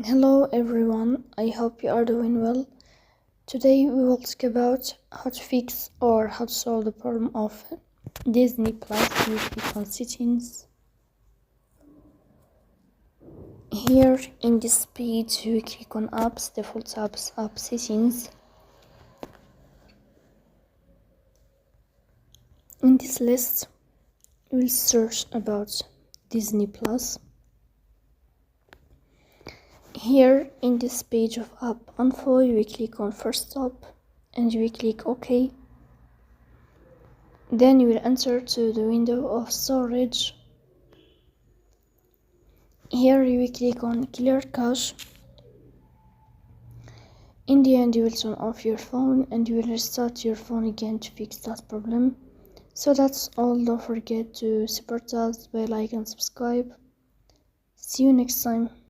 Hello everyone, I hope you are doing well. Today we will talk about how to fix or how to solve the problem of Disney Plus weekly phone settings. Here in this page we click on apps, default apps, app settings. In this list we'll search about Disney Plus. Here in this page of app info, you will click on first stop and you will click OK. Then you will enter to the window of storage. Here you will click on clear cache. In the end you will turn off your phone and you will restart your phone again to fix that problem. So that's all. Don't forget to support us by like and subscribe. See you next time.